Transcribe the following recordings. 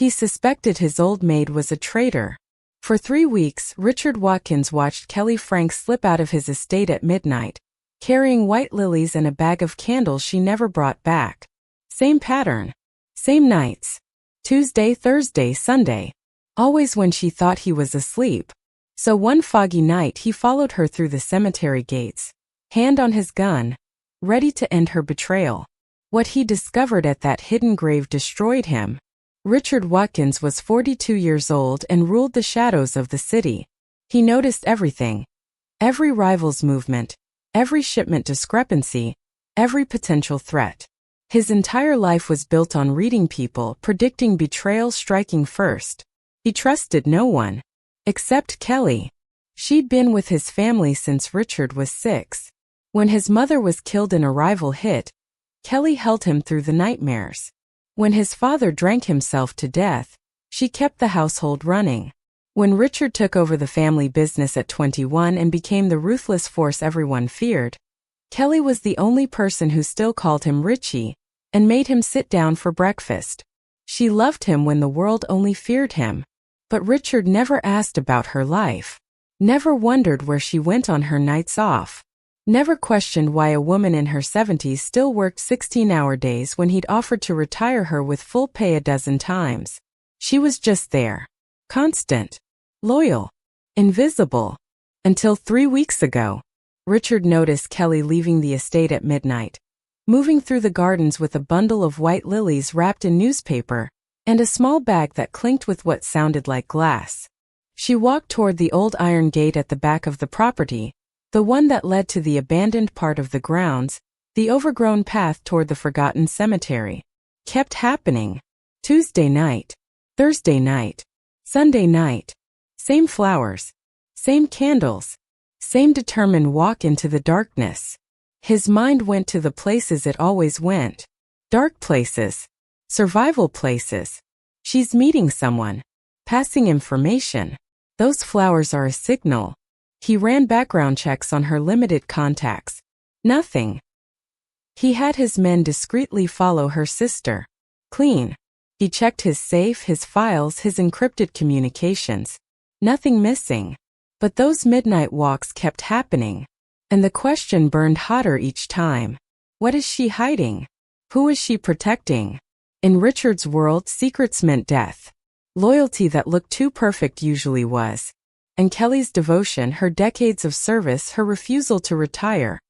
He suspected his old maid was a traitor. For 3 weeks, Richard Watkins watched Kelly Frank slip out of his estate at midnight, carrying white lilies and a bag of candles she never brought back. Same pattern. Same nights. Tuesday, Thursday, Sunday. Always when she thought he was asleep. So one foggy night he followed her through the cemetery gates, hand on his gun, ready to end her betrayal. What he discovered at that hidden grave destroyed him. Richard Watkins was 42 years old and ruled the shadows of the city. He noticed everything. Every rival's movement, every shipment discrepancy, every potential threat. His entire life was built on reading people, predicting betrayal striking first. He trusted no one. Except Kelly. She'd been with his family since Richard was 6. When his mother was killed in a rival hit, Kelly held him through the nightmares. When his father drank himself to death, she kept the household running. When Richard took over the family business at 21 and became the ruthless force everyone feared, Kelly was the only person who still called him Richie and made him sit down for breakfast. She loved him when the world only feared him. But Richard never asked about her life. Never wondered where she went on her nights off. Never questioned why a woman in her 70s still worked 16-hour days when he'd offered to retire her with full pay a dozen times. She was just there. Constant. Loyal. Invisible. Until 3 weeks ago. Richard noticed Kelly leaving the estate at midnight, moving through the gardens with a bundle of white lilies wrapped in newspaper, and a small bag that clinked with what sounded like glass. She walked toward the old iron gate at the back of the property, the one that led to the abandoned part of the grounds, the overgrown path toward the forgotten cemetery. Kept happening. Tuesday night. Thursday night. Sunday night. Same flowers. Same candles. Same determined walk into the darkness. His mind went to the places it always went. Dark places. Survival places. She's meeting someone. Passing information. Those flowers are a signal. He ran background checks on her limited contacts. Nothing. He had his men discreetly follow her sister. Clean. He checked his safe, his files, his encrypted communications. Nothing missing. But those midnight walks kept happening. And the question burned hotter each time. What is she hiding? Who is she protecting? In Richard's world, secrets meant death. Loyalty that looked too perfect usually was. And Kelly's devotion, her decades of service, her refusal to retire.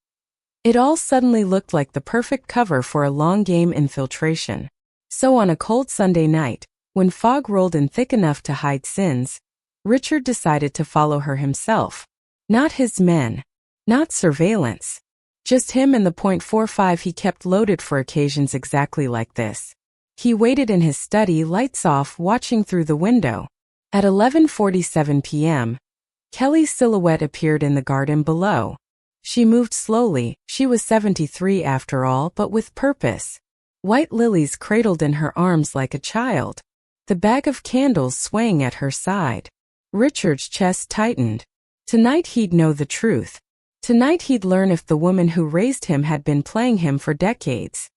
It all suddenly looked like the perfect cover for a long-game infiltration. So on a cold Sunday night, when fog rolled in thick enough to hide sins, Richard decided to follow her himself. Not his men. Not surveillance. Just him and the .45 he kept loaded for occasions exactly like this. He waited in his study, lights off, watching through the window. At 11:47 p.m., Kelly's silhouette appeared in the garden below. She moved slowly, she was 73 after all, but with purpose. White lilies cradled in her arms like a child. The bag of candles swaying at her side. Richard's chest tightened. Tonight he'd know the truth. Tonight he'd learn if the woman who raised him had been playing him for decades.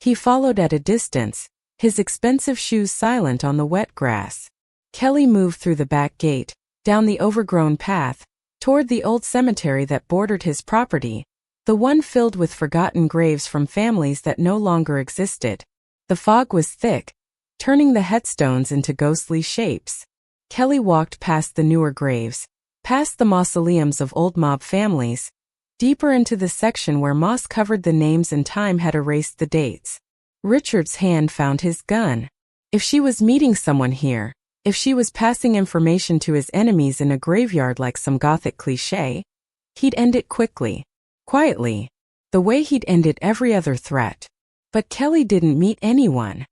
He followed at a distance, his expensive shoes silent on the wet grass. Kelly moved through the back gate, down the overgrown path, toward the old cemetery that bordered his property, the one filled with forgotten graves from families that no longer existed. The fog was thick, turning the headstones into ghostly shapes. Kelly walked past the newer graves, past the mausoleums of old mob families, deeper into the section where moss covered the names and time had erased the dates. Richard's hand found his gun. If she was meeting someone here, if she was passing information to his enemies in a graveyard like some gothic cliché, he'd end it quickly, quietly, the way he'd ended every other threat. But Kelly didn't meet anyone.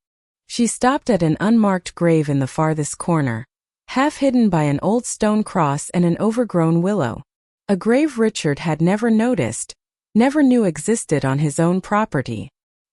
She stopped at an unmarked grave in the farthest corner, half hidden by an old stone cross and an overgrown willow. A grave Richard had never noticed, never knew existed on his own property.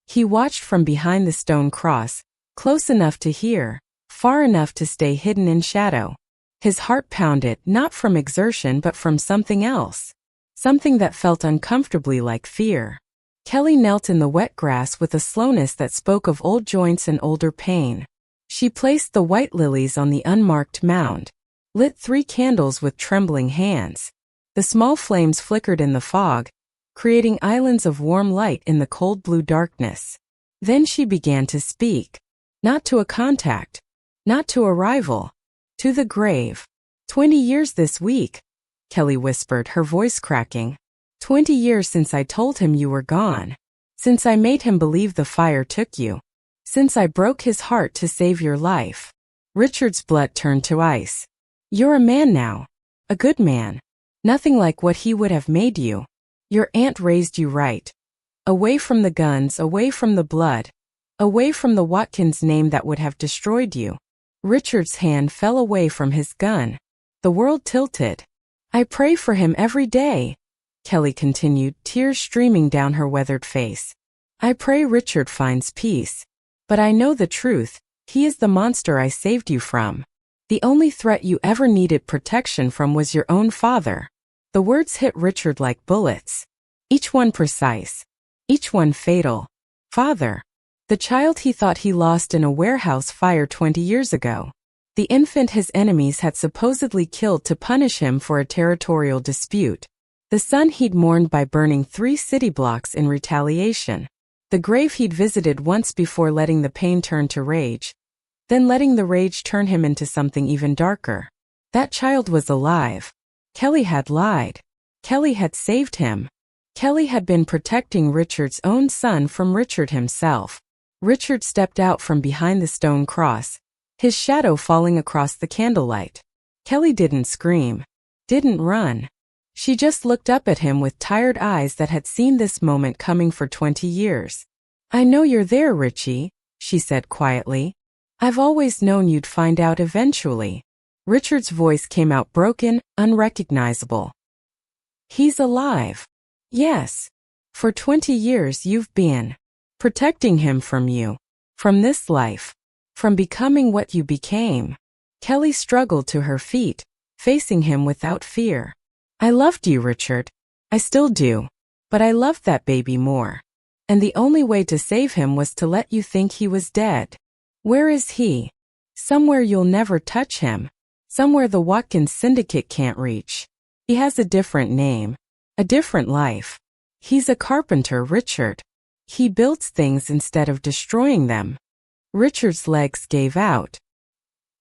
He watched from behind the stone cross, close enough to hear, far enough to stay hidden in shadow. His heart pounded, not from exertion but from something else. Something that felt uncomfortably like fear. Kelly knelt in the wet grass with a slowness that spoke of old joints and older pain. She placed the white lilies on the unmarked mound, lit 3 candles with trembling hands. The small flames flickered in the fog, creating islands of warm light in the cold blue darkness. Then she began to speak. Not to a contact, not to a rival, to the grave. 20 years this week, Kelly whispered, her voice cracking. 20 years since I told him you were gone. Since I made him believe the fire took you. Since I broke his heart to save your life. Richard's blood turned to ice. You're a man now. A good man. Nothing like what he would have made you. Your aunt raised you right. Away from the guns, away from the blood. Away from the Watkins name that would have destroyed you. Richard's hand fell away from his gun. The world tilted. I pray for him every day, Kelly continued, tears streaming down her weathered face. I pray Richard finds peace. But I know the truth, he is the monster I saved you from. The only threat you ever needed protection from was your own father. The words hit Richard like bullets. Each one precise. Each one fatal. Father. The child he thought he lost in a warehouse fire 20 years ago. The infant his enemies had supposedly killed to punish him for a territorial dispute. The son he'd mourned by burning 3 city blocks in retaliation. The grave he'd visited once before letting the pain turn to rage. Then letting the rage turn him into something even darker. That child was alive. Kelly had lied. Kelly had saved him. Kelly had been protecting Richard's own son from Richard himself. Richard stepped out from behind the stone cross, his shadow falling across the candlelight. Kelly didn't scream. Didn't run. She just looked up at him with tired eyes that had seen this moment coming for 20 years. I know you're there, Richie, she said quietly. I've always known you'd find out eventually. Richard's voice came out broken, unrecognizable. He's alive. Yes. For 20 years you've been protecting him from you. From this life. From becoming what you became. Kelly struggled to her feet, facing him without fear. I loved you, Richard. I still do. But I loved that baby more. And the only way to save him was to let you think he was dead. Where is he? Somewhere you'll never touch him. Somewhere the Watkins syndicate can't reach. He has a different name. A different life. He's a carpenter, Richard. He builds things instead of destroying them. Richard's legs gave out.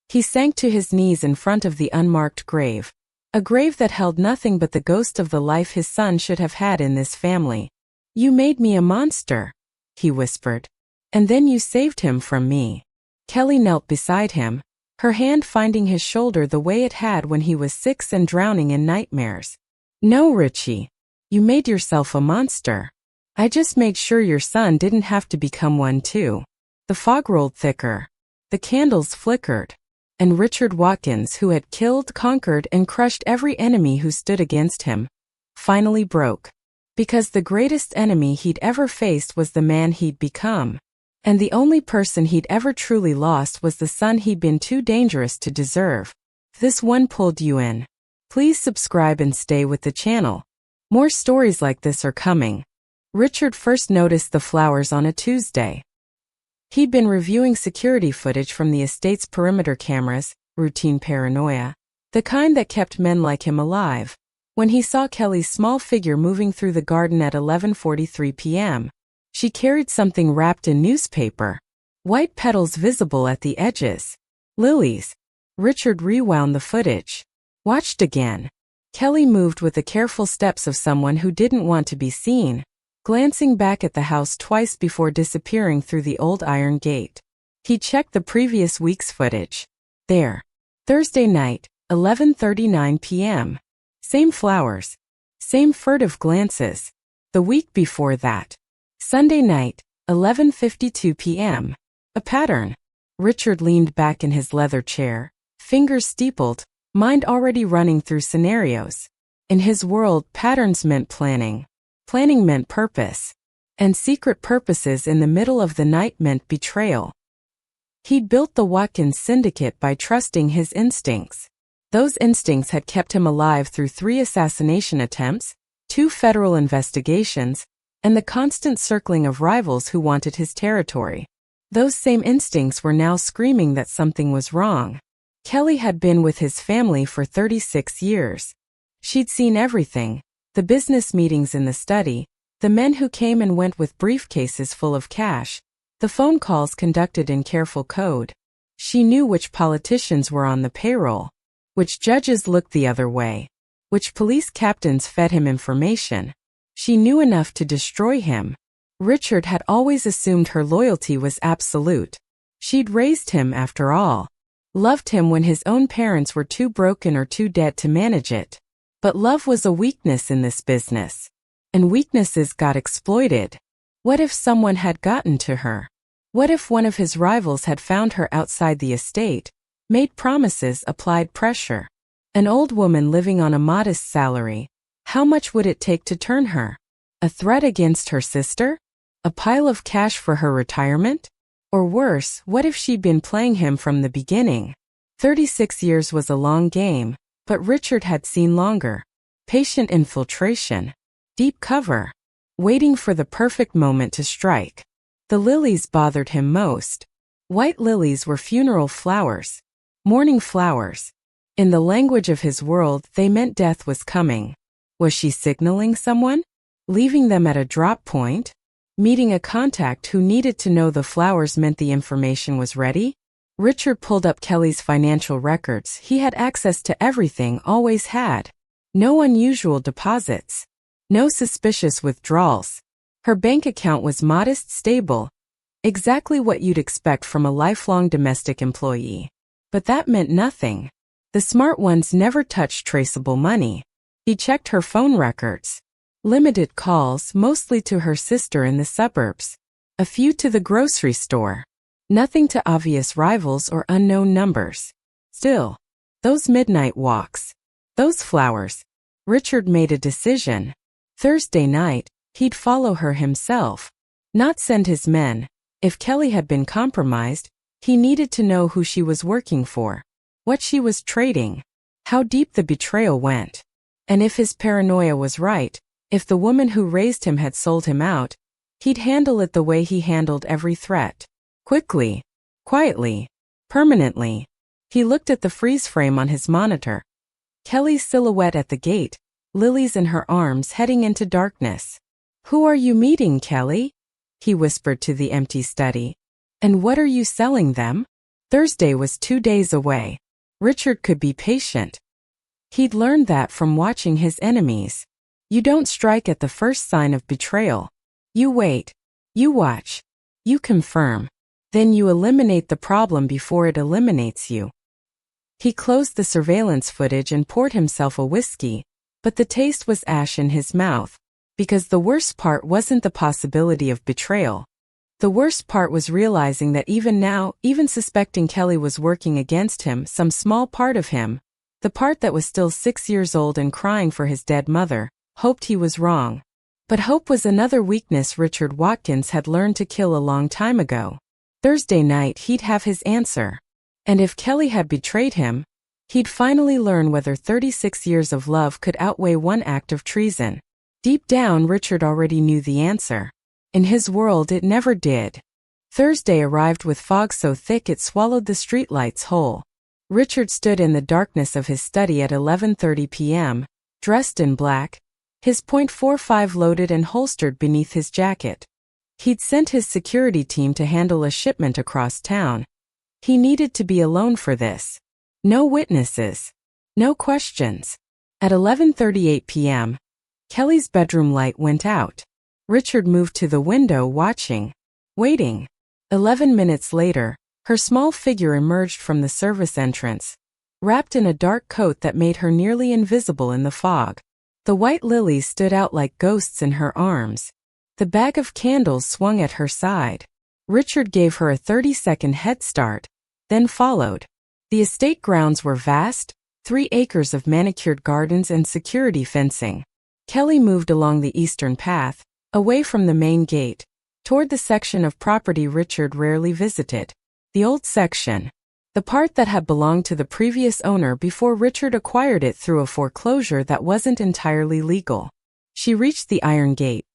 He sank to his knees in front of the unmarked grave. A grave that held nothing but the ghost of the life his son should have had in this family. You made me a monster, he whispered. And then you saved him from me. Kelly knelt beside him, her hand finding his shoulder the way it had when he was 6 and drowning in nightmares. No, Richie. You made yourself a monster. I just made sure your son didn't have to become one too. The fog rolled thicker. The candles flickered. And Richard Watkins, who had killed, conquered, and crushed every enemy who stood against him, finally broke. Because the greatest enemy he'd ever faced was the man he'd become. And the only person he'd ever truly lost was the son he'd been too dangerous to deserve. This one pulled you in. Please subscribe and stay with the channel. More stories like this are coming. Richard first noticed the flowers on a Tuesday. He'd been reviewing security footage from the estate's perimeter cameras, routine paranoia, the kind that kept men like him alive, when he saw Kelly's small figure moving through the garden at 11:43 p.m. She carried something wrapped in newspaper. White petals visible at the edges. Lilies. Richard rewound the footage. Watched again. Kelly moved with the careful steps of someone who didn't want to be seen, glancing back at the house twice before disappearing through the old iron gate. He checked the previous week's footage. There. Thursday night, 11:39 p.m. Same flowers. Same furtive glances. The week before that. Sunday night, 11:52 p.m. A pattern. Richard leaned back in his leather chair, fingers steepled, mind already running through scenarios. In his world, patterns meant planning. Planning meant purpose. And secret purposes in the middle of the night meant betrayal. He'd built the Watkins syndicate by trusting his instincts. Those instincts had kept him alive through 3 assassination attempts, 2 federal investigations, and the constant circling of rivals who wanted his territory. Those same instincts were now screaming that something was wrong. Kelly had been with his family for 36 years. She'd seen everything: the business meetings in the study, the men who came and went with briefcases full of cash, the phone calls conducted in careful code. She knew which politicians were on the payroll, which judges looked the other way, which police captains fed him information. She knew enough to destroy him. Richard had always assumed her loyalty was absolute. She'd raised him, after all. Loved him when his own parents were too broken or too dead to manage it. But love was a weakness in this business. And weaknesses got exploited. What if someone had gotten to her? What if one of his rivals had found her outside the estate, made promises, applied pressure? An old woman living on a modest salary. How much would it take to turn her? A threat against her sister? A pile of cash for her retirement? Or worse, what if she'd been playing him from the beginning? 36 years was a long game, but Richard had seen longer. Patient infiltration. Deep cover. Waiting for the perfect moment to strike. The lilies bothered him most. White lilies were funeral flowers. Mourning flowers. In the language of his world, they meant death was coming. Was she signaling someone? Leaving them at a drop point? Meeting a contact who needed to know the flowers meant the information was ready? Richard pulled up Kelly's financial records. He had access to everything, always had. No unusual deposits. No suspicious withdrawals. Her bank account was modest, stable. Exactly what you'd expect from a lifelong domestic employee. But that meant nothing. The smart ones never touched traceable money. He checked her phone records. Limited calls, mostly to her sister in the suburbs. A few to the grocery store. Nothing to obvious rivals or unknown numbers. Still, those midnight walks. Those flowers. Richard made a decision. Thursday night, he'd follow her himself. Not send his men. If Kelly had been compromised, he needed to know who she was working for. What she was trading. How deep the betrayal went. And if his paranoia was right, if the woman who raised him had sold him out, he'd handle it the way he handled every threat. Quickly. Quietly. Permanently. He looked at the freeze frame on his monitor. Kelly's silhouette at the gate, lilies in her arms heading into darkness. "Who are you meeting, Kelly?" he whispered to the empty study. "And what are you selling them?" Thursday was 2 days away. Richard could be patient. He'd learned that from watching his enemies. You don't strike at the first sign of betrayal. You wait. You watch. You confirm. Then you eliminate the problem before it eliminates you. He closed the surveillance footage and poured himself a whiskey, but the taste was ash in his mouth. Because the worst part wasn't the possibility of betrayal. The worst part was realizing that even now, even suspecting Kelly was working against him, some small part of him, the part that was still 6 years old and crying for his dead mother, hoped he was wrong. But hope was another weakness Richard Watkins had learned to kill a long time ago. Thursday night he'd have his answer. And if Kelly had betrayed him, he'd finally learn whether 36 years of love could outweigh one act of treason. Deep down, Richard already knew the answer. In his world, it never did. Thursday arrived with fog so thick it swallowed the streetlights whole. Richard stood in the darkness of his study at 11:30 p.m., dressed in black, his .45 loaded and holstered beneath his jacket. He'd sent his security team to handle a shipment across town. He needed to be alone for this. No witnesses. No questions. At 11:38 p.m., Kelly's bedroom light went out. Richard moved to the window watching. Waiting. 11 minutes later, her small figure emerged from the service entrance, wrapped in a dark coat that made her nearly invisible in the fog. The white lilies stood out like ghosts in her arms. The bag of candles swung at her side. Richard gave her a 30-second head start, then followed. The estate grounds were vast, 3 acres of manicured gardens and security fencing. Kelly moved along the eastern path, away from the main gate, toward the section of property Richard rarely visited. The old section. The part that had belonged to the previous owner before Richard acquired it through a foreclosure that wasn't entirely legal. She reached the iron gate.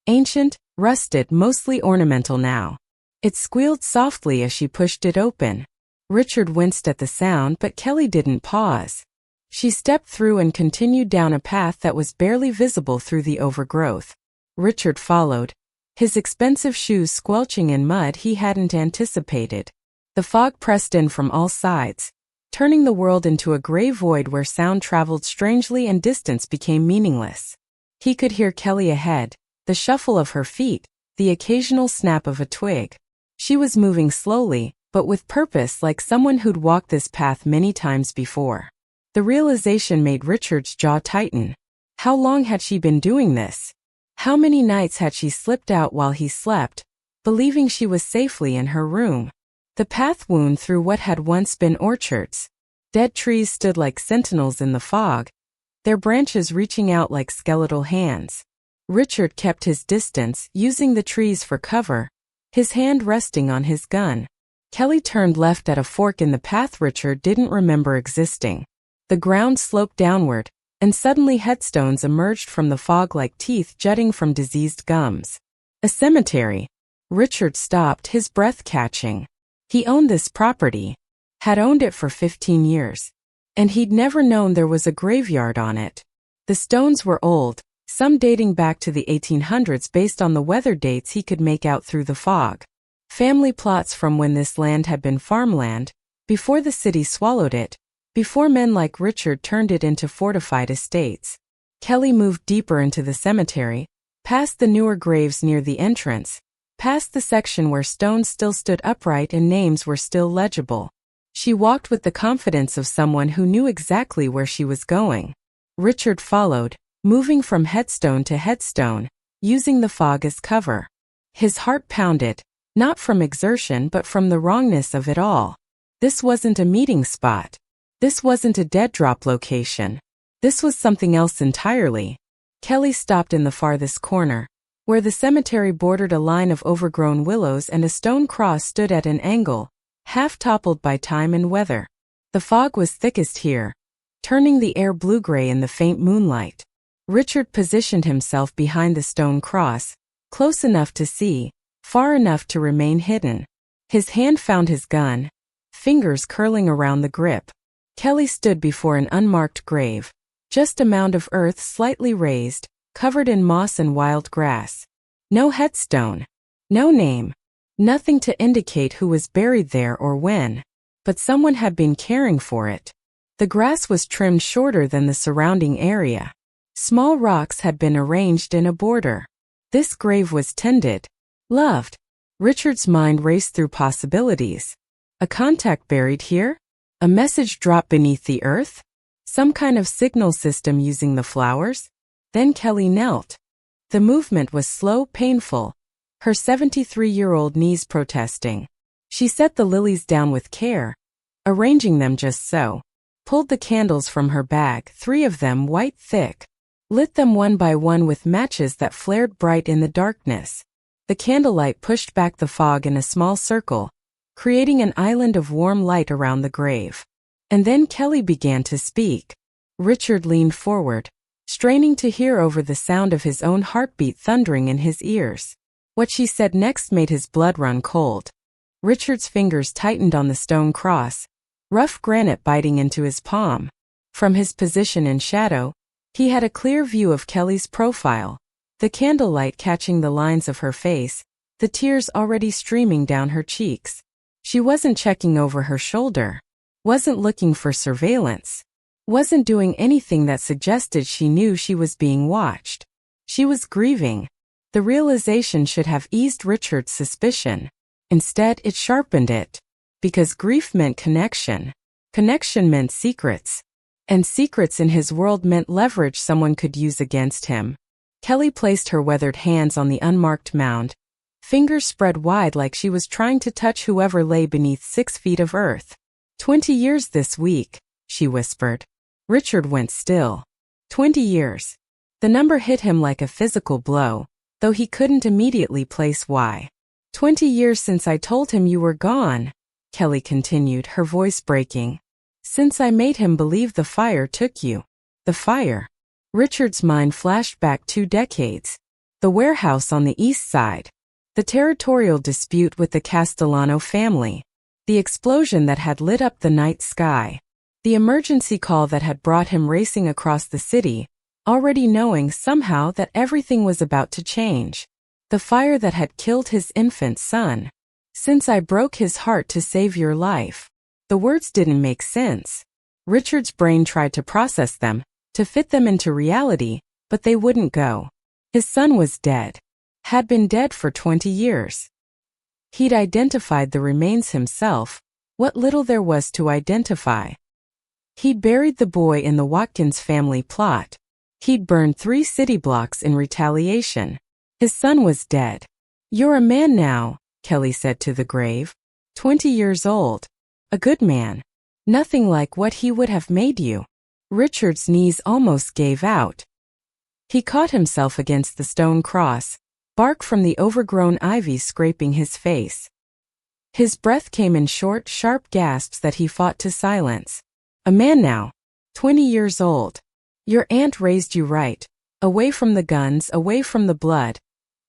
Ancient, rusted, mostly ornamental now. It squealed softly as she pushed it open. Richard winced at the sound, but Kelly didn't pause. She stepped through and continued down a path that was barely visible through the overgrowth. Richard followed, his expensive shoes squelching in mud he hadn't anticipated. The fog pressed in from all sides, turning the world into a gray void where sound traveled strangely and distance became meaningless. He could hear Kelly ahead, the shuffle of her feet, the occasional snap of a twig. She was moving slowly, but with purpose, like someone who'd walked this path many times before. The realization made Richard's jaw tighten. How long had she been doing this? How many nights had she slipped out while he slept, believing she was safely in her room? The path wound through what had once been orchards. Dead trees stood like sentinels in the fog, their branches reaching out like skeletal hands. Richard kept his distance, using the trees for cover, his hand resting on his gun. Kelly turned left at a fork in the path Richard didn't remember existing. The ground sloped downward, and suddenly headstones emerged from the fog like teeth jutting from diseased gums. A cemetery. Richard stopped, his breath catching. He owned this property, had owned it for 15 years, and he'd never known there was a graveyard on it. The stones were old, some dating back to the 1800s based on the weather dates he could make out through the fog. Family plots from when this land had been farmland, before the city swallowed it, before men like Richard turned it into fortified estates. Kelly moved deeper into the cemetery, past the newer graves near the entrance, past the section where stones still stood upright and names were still legible. She walked with the confidence of someone who knew exactly where she was going. Richard followed, moving from headstone to headstone, using the fog as cover. His heart pounded, not from exertion but from the wrongness of it all. This wasn't a meeting spot. This wasn't a dead drop location. This was something else entirely. Kelly stopped in the farthest corner, where the cemetery bordered a line of overgrown willows and a stone cross stood at an angle, half toppled by time and weather. The fog was thickest here, turning the air blue-gray in the faint moonlight. Richard positioned himself behind the stone cross, close enough to see, far enough to remain hidden. His hand found his gun, fingers curling around the grip. Kelly stood before an unmarked grave, just a mound of earth slightly raised, covered in moss and wild grass. No headstone, no name, nothing to indicate who was buried there or when, but someone had been caring for it. The grass was trimmed shorter than the surrounding area. Small rocks had been arranged in a border. This grave was tended, loved. Richard's mind raced through possibilities. A contact buried here? A message dropped beneath the earth? Some kind of signal system using the flowers? Then Kelly knelt. The movement was slow, painful, her 73-year-old knees protesting. She set the lilies down with care, arranging them just so, pulled the candles from her bag, 3 of them white thick, lit them one by one with matches that flared bright in the darkness. The candlelight pushed back the fog in a small circle, creating an island of warm light around the grave. And then Kelly began to speak. Richard leaned forward, straining to hear over the sound of his own heartbeat thundering in his ears. What she said next made his blood run cold. Richard's fingers tightened on the stone cross, rough granite biting into his palm. From his position in shadow, he had a clear view of Kelly's profile, the candlelight catching the lines of her face, the tears already streaming down her cheeks. She wasn't checking over her shoulder, wasn't looking for surveillance, wasn't doing anything that suggested she knew she was being watched. She was grieving. The realization should have eased Richard's suspicion. Instead, it sharpened it. Because grief meant connection. Connection meant secrets. And secrets in his world meant leverage someone could use against him. Kelly placed her weathered hands on the unmarked mound, fingers spread wide like she was trying to touch whoever lay beneath 6 feet of earth. 20 years this week, she whispered. Richard went still. 20 years. The number hit him like a physical blow, though he couldn't immediately place why. 20 years since I told him you were gone, Kelly continued, her voice breaking. Since I made him believe the fire took you. The fire. Richard's mind flashed back 2 decades. The warehouse on the east side. The territorial dispute with the Castellano family. The explosion that had lit up the night sky. The emergency call that had brought him racing across the city, already knowing somehow that everything was about to change. The fire that had killed his infant son. Since I broke his heart to save your life. The words didn't make sense. Richard's brain tried to process them, to fit them into reality, but they wouldn't go. His son was dead. Had been dead for 20 years. He'd identified the remains himself, what little there was to identify. He'd buried the boy in the Watkins family plot. He'd burned 3 city blocks in retaliation. His son was dead. You're a man now, Kelly said to the grave. 20 years old. A good man. Nothing like what he would have made you. Richard's knees almost gave out. He caught himself against the stone cross, bark from the overgrown ivy scraping his face. His breath came in short, sharp gasps that he fought to silence. A man now. 20 years old. Your aunt raised you right. Away from the guns, away from the blood.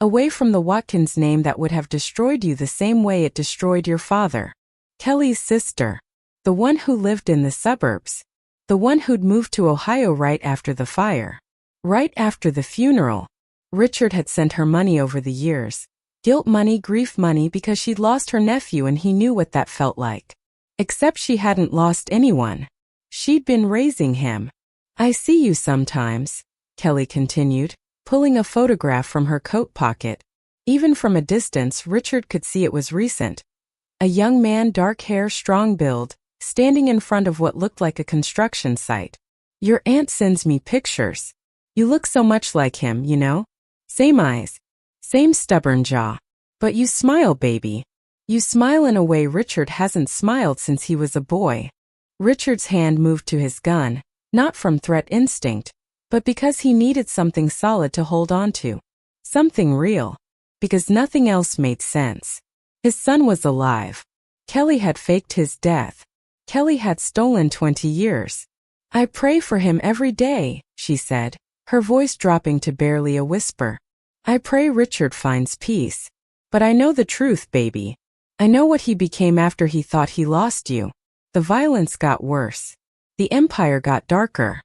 Away from the Watkins name that would have destroyed you the same way it destroyed your father. Kelly's sister. The one who lived in the suburbs. The one who'd moved to Ohio right after the fire. Right after the funeral. Richard had sent her money over the years. Guilt money, grief money, because she'd lost her nephew and he knew what that felt like. Except she hadn't lost anyone. She'd been raising him. I see you sometimes, Kelly continued, pulling a photograph from her coat pocket. Even from a distance, Richard could see it was recent. A young man, dark hair, strong build, standing in front of what looked like a construction site. Your aunt sends me pictures. You look so much like him, you know? Same eyes. Same stubborn jaw. But you smile, baby. You smile in a way Richard hasn't smiled since he was a boy. Richard's hand moved to his gun, not from threat instinct, but because he needed something solid to hold on to. Something real. Because nothing else made sense. His son was alive. Kelly had faked his death. Kelly had stolen 20 years. I pray for him every day, she said, her voice dropping to barely a whisper. I pray Richard finds peace. But I know the truth, baby. I know what he became after he thought he lost you. The violence got worse. The empire got darker.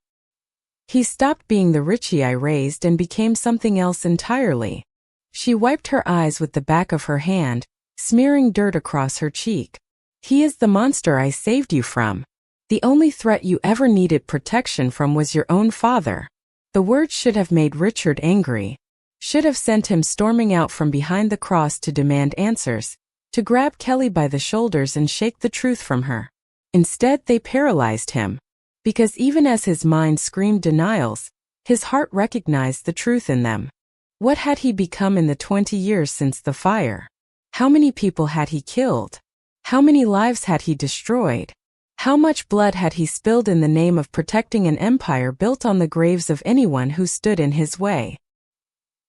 He stopped being the Richie I raised and became something else entirely. She wiped her eyes with the back of her hand, smearing dirt across her cheek. He is the monster I saved you from. The only threat you ever needed protection from was your own father. The words should have made Richard angry. Should have sent him storming out from behind the cross to demand answers, to grab Kelly by the shoulders and shake the truth from her. Instead, they paralyzed him. Because even as his mind screamed denials, his heart recognized the truth in them. What had he become in the 20 years since the fire? How many people had he killed? How many lives had he destroyed? How much blood had he spilled in the name of protecting an empire built on the graves of anyone who stood in his way?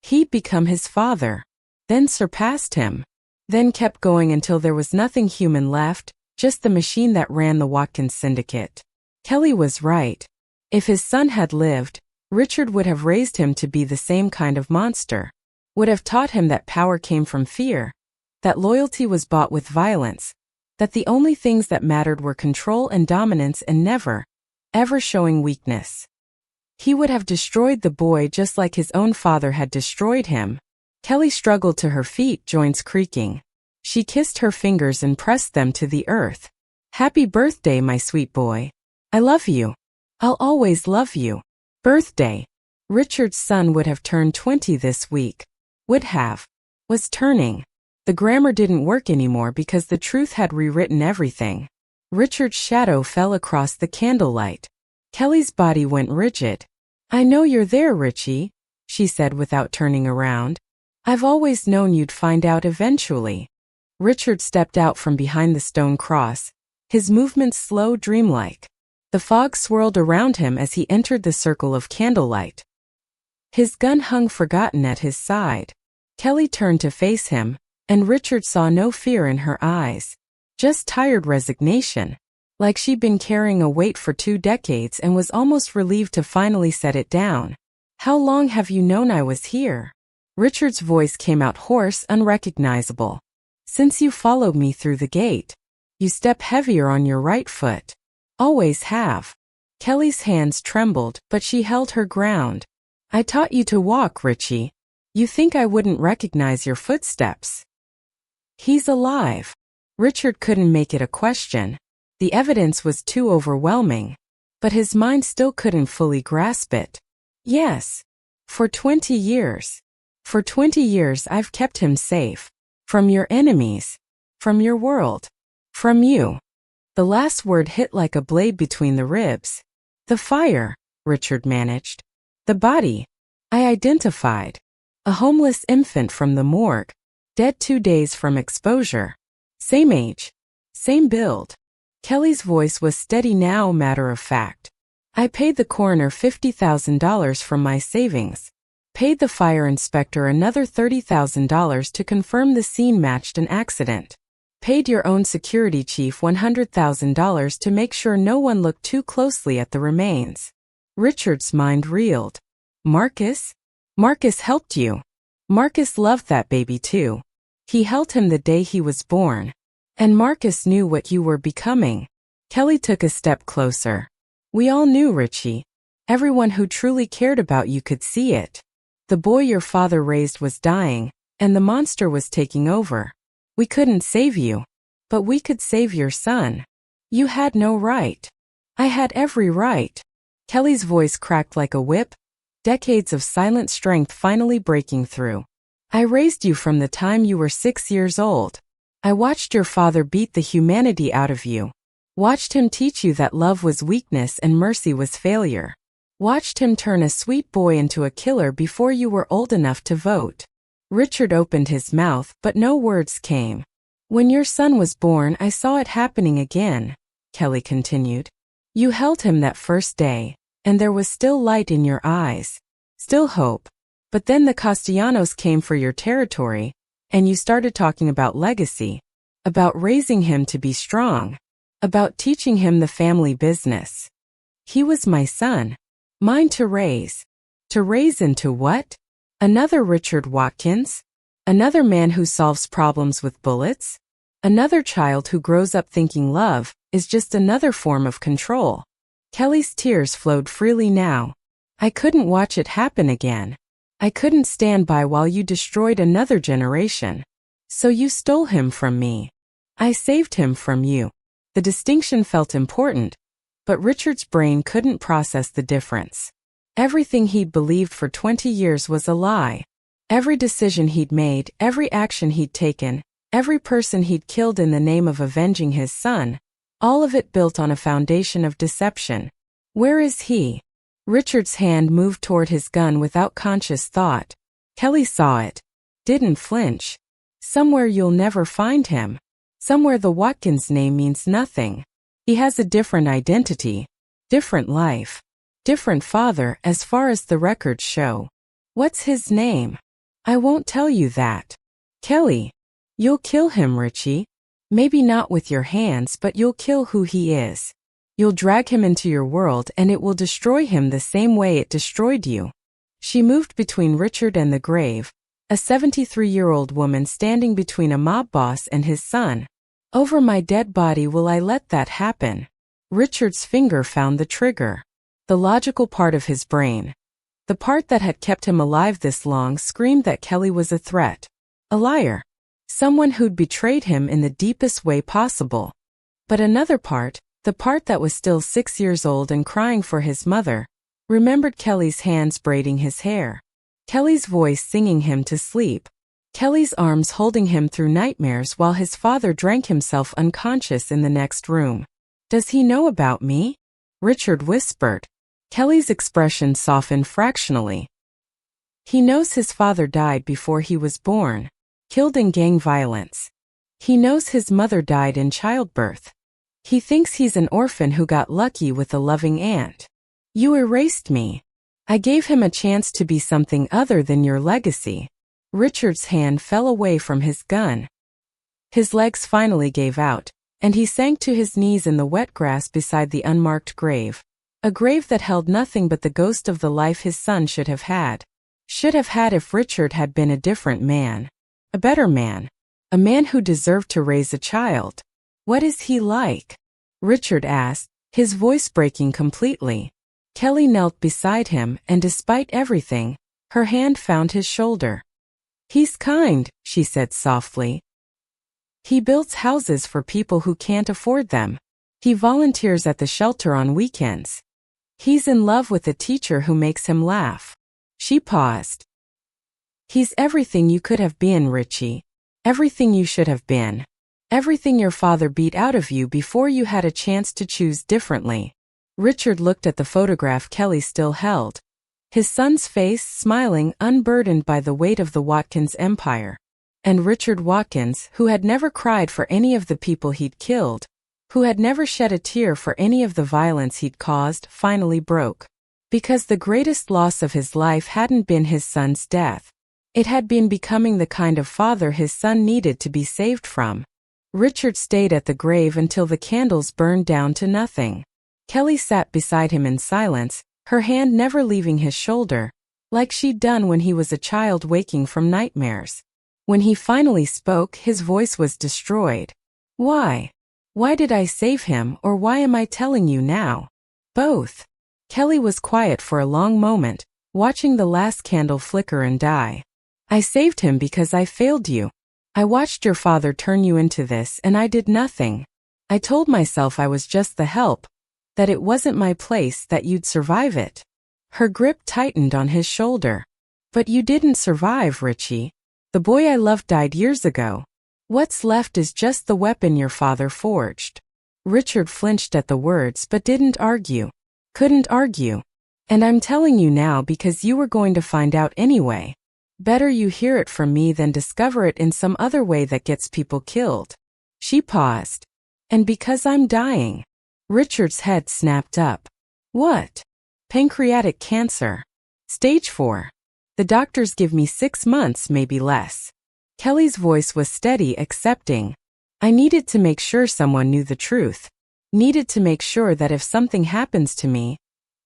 He'd become his father, then surpassed him, then kept going until there was nothing human left, just the machine that ran the Watkins syndicate. Kelly was right. If his son had lived, Richard would have raised him to be the same kind of monster, would have taught him that power came from fear, that loyalty was bought with violence, that the only things that mattered were control and dominance and never, ever showing weakness. He would have destroyed the boy just like his own father had destroyed him. Kelly struggled to her feet, joints creaking. She kissed her fingers and pressed them to the earth. Happy birthday, my sweet boy. I love you. I'll always love you. Birthday. Richard's son would have turned 20 this week. Would have. Was turning. The grammar didn't work anymore because the truth had rewritten everything. Richard's shadow fell across the candlelight. Kelly's body went rigid. I know you're there, Richie, she said without turning around. I've always known you'd find out eventually. Richard stepped out from behind the stone cross, his movements slow, dreamlike. The fog swirled around him as he entered the circle of candlelight. His gun hung forgotten at his side. Kelly turned to face him, and Richard saw no fear in her eyes. Just tired resignation. Like she'd been carrying a weight for 2 decades and was almost relieved to finally set it down. How long have you known I was here? Richard's voice came out hoarse, unrecognizable. Since you followed me through the gate, you step heavier on your right foot. Always have. Kelly's hands trembled, but she held her ground. I taught you to walk, Richie. You think I wouldn't recognize your footsteps? He's alive. Richard couldn't make it a question. The evidence was too overwhelming. But his mind still couldn't fully grasp it. Yes. For 20 years. For 20 years I've kept him safe. From your enemies. From your world. From you. The last word hit like a blade between the ribs. The fire, Richard managed. The body. I identified. A homeless infant from the morgue. Dead 2 days from exposure. Same age. Same build. Kelly's voice was steady now, matter of fact. I paid the coroner $50,000 from my savings. Paid the fire inspector another $30,000 to confirm the scene matched an accident. Paid your own security chief $100,000 to make sure no one looked too closely at the remains. Richard's mind reeled. Marcus? Marcus helped you. Marcus loved that baby too. He held him the day he was born. And Marcus knew what you were becoming. Kelly took a step closer. We all knew, Richie. Everyone who truly cared about you could see it. The boy your father raised was dying, and the monster was taking over. We couldn't save you. But we could save your son. You had no right. I had every right. Kelly's voice cracked like a whip, decades of silent strength finally breaking through. I raised you from the time you were 6 years old. I watched your father beat the humanity out of you. Watched him teach you that love was weakness and mercy was failure. Watched him turn a sweet boy into a killer before you were old enough to vote. Richard opened his mouth, but no words came. When your son was born, I saw it happening again, Kelly continued. You held him that first day, and there was still light in your eyes. Still hope. But then the Castellanos came for your territory, and you started talking about legacy. About raising him to be strong. About teaching him the family business. He was my son. Mine to raise. To raise into what? Another Richard Watkins? Another man who solves problems with bullets? Another child who grows up thinking love is just another form of control. Kelly's tears flowed freely now. I couldn't watch it happen again. I couldn't stand by while you destroyed another generation. So you stole him from me. I saved him from you. The distinction felt important, but Richard's brain couldn't process the difference. Everything he'd believed for 20 years was a lie. Every decision he'd made, every action he'd taken, every person he'd killed in the name of avenging his son, all of it built on a foundation of deception. Where is he? Richard's hand moved toward his gun without conscious thought. Kelly saw it. Didn't flinch. Somewhere you'll never find him. Somewhere the Watkins name means nothing. He has a different identity, different life, different father as far as the records show. What's his name? I won't tell you that. Kelly, you'll kill him, Richie. Maybe not with your hands, but you'll kill who he is. You'll drag him into your world and it will destroy him the same way it destroyed you. She moved between Richard and the grave, a 73-year-old woman standing between a mob boss and his son. Over my dead body will I let that happen. Richard's finger found the trigger. The logical part of his brain, the part that had kept him alive this long, screamed that Kelly was a threat. A liar. Someone who'd betrayed him in the deepest way possible. But another part, the part that was still 6 years old and crying for his mother, remembered Kelly's hands braiding his hair. Kelly's voice singing him to sleep. Kelly's arms holding him through nightmares while his father drank himself unconscious in the next room. Does he know about me? Richard whispered. Kelly's expression softened fractionally. He knows his father died before he was born, killed in gang violence. He knows his mother died in childbirth. He thinks he's an orphan who got lucky with a loving aunt. You erased me. I gave him a chance to be something other than your legacy. Richard's hand fell away from his gun. His legs finally gave out, and he sank to his knees in the wet grass beside the unmarked grave. A grave that held nothing but the ghost of the life his son should have had. Should have had if Richard had been a different man. A better man. A man who deserved to raise a child. What is he like? Richard asked, his voice breaking completely. Kelly knelt beside him and despite everything, her hand found his shoulder. He's kind, she said softly. He builds houses for people who can't afford them. He volunteers at the shelter on weekends. He's in love with a teacher who makes him laugh. She paused. He's everything you could have been, Richie. Everything you should have been. Everything your father beat out of you before you had a chance to choose differently. Richard looked at the photograph Kelly still held. His son's face smiling, unburdened by the weight of the Watkins empire. And Richard Watkins, who had never cried for any of the people he'd killed, who had never shed a tear for any of the violence he'd caused, finally broke. Because the greatest loss of his life hadn't been his son's death. It had been becoming the kind of father his son needed to be saved from. Richard stayed at the grave until the candles burned down to nothing. Kelly sat beside him in silence, her hand never leaving his shoulder, like she'd done when he was a child waking from nightmares. When he finally spoke, his voice was destroyed. Why? Why did I save him, or why am I telling you now? Both. Kelly was quiet for a long moment, watching the last candle flicker and die. I saved him because I failed you. I watched your father turn you into this and I did nothing. I told myself I was just the help, that it wasn't my place, that you'd survive it. Her grip tightened on his shoulder. But you didn't survive, Richie. The boy I loved died years ago. What's left is just the weapon your father forged. Richard flinched at the words but didn't argue. Couldn't argue. And I'm telling you now because you were going to find out anyway. Better you hear it from me than discover it in some other way that gets people killed. She paused. And because I'm dying. Richard's head snapped up. What? Pancreatic cancer. Stage 4. The doctors give me 6 months, maybe less. Kelly's voice was steady, accepting. I needed to make sure someone knew the truth. Needed to make sure that if something happens to me,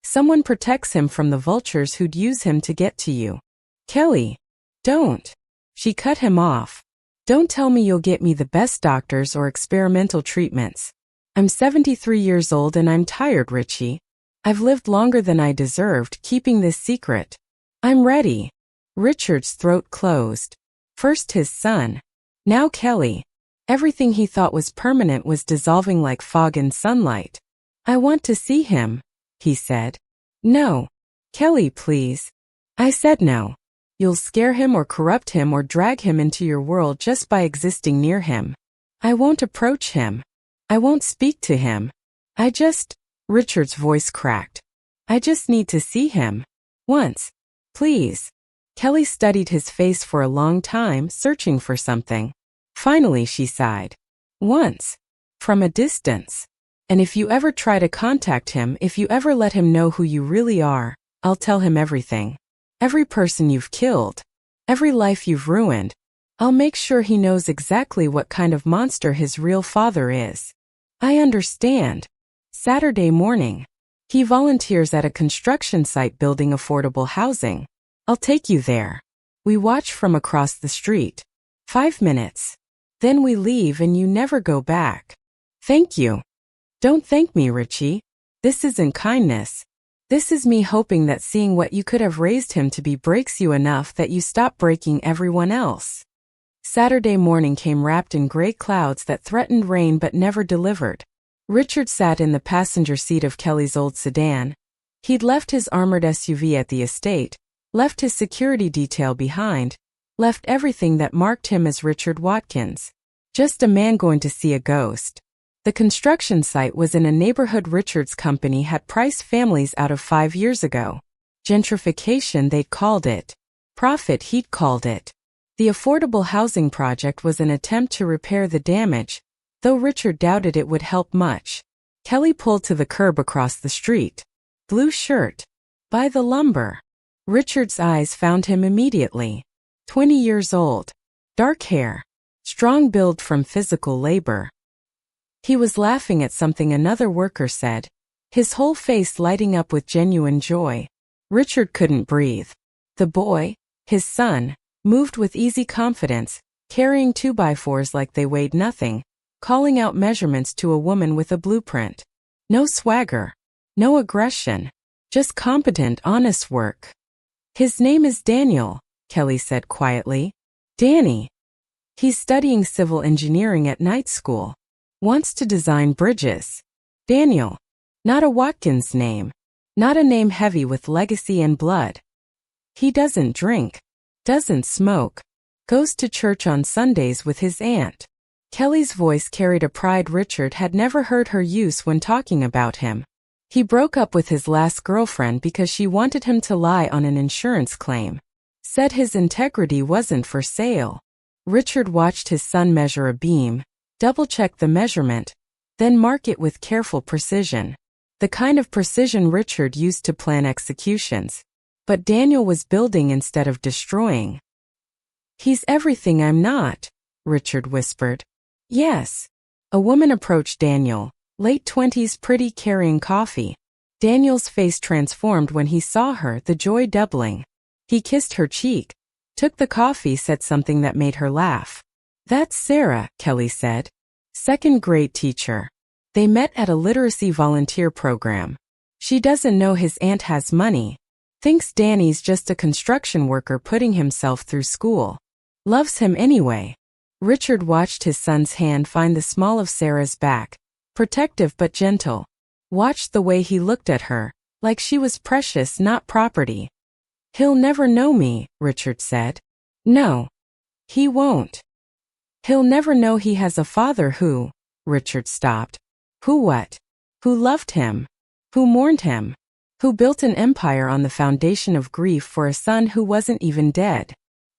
someone protects him from the vultures who'd use him to get to you. Kelly, don't. She cut him off. Don't tell me you'll get me the best doctors or experimental treatments. I'm 73 years old and I'm tired, Richie. I've lived longer than I deserved keeping this secret. I'm ready. Richard's throat closed. First his son. Now Kelly. Everything he thought was permanent was dissolving like fog in sunlight. I want to see him, he said. No. Kelly, please. I said no. You'll scare him or corrupt him or drag him into your world just by existing near him. I won't approach him. I won't speak to him. Richard's voice cracked. I just need to see him. Once. Please. Kelly studied his face for a long time, searching for something. Finally she sighed. Once. From a distance. And if you ever try to contact him, if you ever let him know who you really are, I'll tell him everything. Every person you've killed. Every life you've ruined. I'll make sure he knows exactly what kind of monster his real father is. I understand. Saturday morning. He volunteers at a construction site building affordable housing. I'll take you there. We watch from across the street. 5 minutes. Then we leave and you never go back. Thank you. Don't thank me, Richie. This isn't kindness. This is me hoping that seeing what you could have raised him to be breaks you enough that you stop breaking everyone else. Saturday morning came wrapped in gray clouds that threatened rain but never delivered. Richard sat in the passenger seat of Kelly's old sedan. He'd left his armored SUV at the estate, left his security detail behind, left everything that marked him as Richard Watkins. Just a man going to see a ghost. The construction site was in a neighborhood Richard's company had priced families out of 5 years ago. Gentrification, they'd called it. Profit, he'd called it. The affordable housing project was an attempt to repair the damage, though Richard doubted it would help much. Kelly pulled to the curb across the street. Blue shirt. By the lumber. Richard's eyes found him immediately. 20 years old. Dark hair. Strong build from physical labor. He was laughing at something another worker said, his whole face lighting up with genuine joy. Richard couldn't breathe. The boy, his son, moved with easy confidence, carrying 2x4s like they weighed nothing, calling out measurements to a woman with a blueprint. No swagger. No aggression. Just competent, honest work. His name is Daniel, Kelly said quietly. Danny. He's studying civil engineering at night school. Wants to design bridges. Daniel. Not a Watkins name. Not a name heavy with legacy and blood. He doesn't drink. Doesn't smoke. Goes to church on Sundays with his aunt. Kelly's voice carried a pride Richard had never heard her use when talking about him. He broke up with his last girlfriend because she wanted him to lie on an insurance claim. Said his integrity wasn't for sale. Richard watched his son measure a beam, double-check the measurement, then mark it with careful precision. The kind of precision Richard used to plan executions. But Daniel was building instead of destroying. He's everything I'm not, Richard whispered. Yes. A woman approached Daniel, late 20s, pretty, carrying coffee. Daniel's face transformed when he saw her, the joy doubling. He kissed her cheek, took the coffee, said something that made her laugh. That's Sarah, Kelly said. Second grade teacher. They met at a literacy volunteer program. She doesn't know his aunt has money. Thinks Danny's just a construction worker putting himself through school. Loves him anyway. Richard watched his son's hand find the small of Sarah's back, protective but gentle. Watched the way he looked at her, like she was precious, not property. He'll never know me, Richard said. No. He won't. He'll never know he has a father who… Richard stopped. Who what? Who loved him? Who mourned him? Who built an empire on the foundation of grief for a son who wasn't even dead?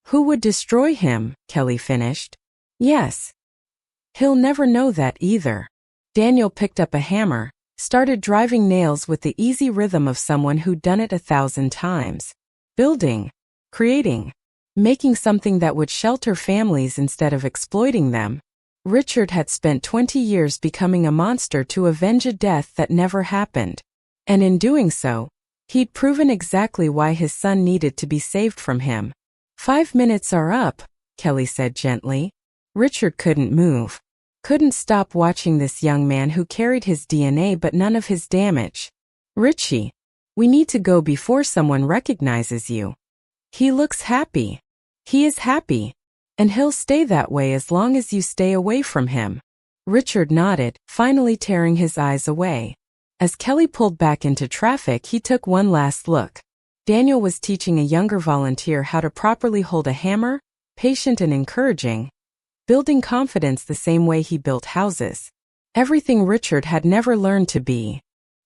Who would destroy him, Kelly finished. Yes. He'll never know that either. Daniel picked up a hammer, started driving nails with the easy rhythm of someone who'd done it 1,000 times. Building. Creating. Making something that would shelter families instead of exploiting them. Richard had spent 20 years becoming a monster to avenge a death that never happened. And in doing so, he'd proven exactly why his son needed to be saved from him. 5 minutes are up, Kelly said gently. Richard couldn't move. Couldn't stop watching this young man who carried his DNA but none of his damage. Richie, we need to go before someone recognizes you. He looks happy. He is happy. And he'll stay that way as long as you stay away from him. Richard nodded, finally tearing his eyes away. As Kelly pulled back into traffic, he took one last look. Daniel was teaching a younger volunteer how to properly hold a hammer, patient and encouraging, building confidence the same way he built houses. Everything Richard had never learned to be.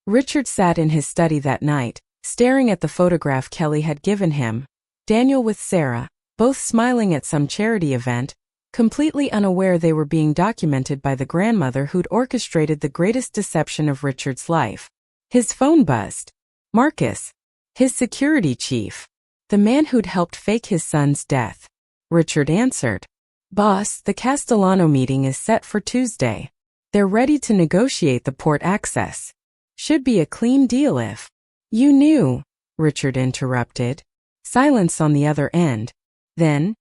Richard sat in his study that night, staring at the photograph Kelly had given him, Daniel with Sarah, both smiling at some charity event, completely unaware they were being documented by the grandmother who'd orchestrated the greatest deception of Richard's life. His phone buzzed. Marcus. His security chief. The man who'd helped fake his son's death. Richard answered. Boss, the Castellano meeting is set for Tuesday. They're ready to negotiate the port access. Should be a clean deal if… You knew, Richard interrupted. Silence on the other end. Then,